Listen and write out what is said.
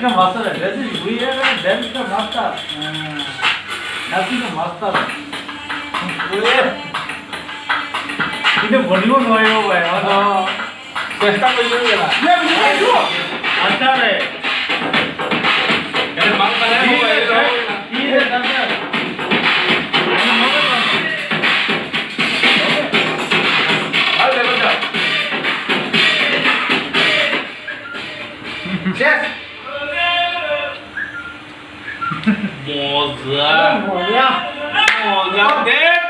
Belka master है वैसे हुई है ना बेल्का master नाची का master इन्हें बढ़ियों नहीं हो भाई हाँ चेष्टा कोई नहीं करा ये मुझे जो अच्छा है यार मांग बनाया हुआ है ये अंदर अरे बेटा Chef. Moza. Moza. Moza.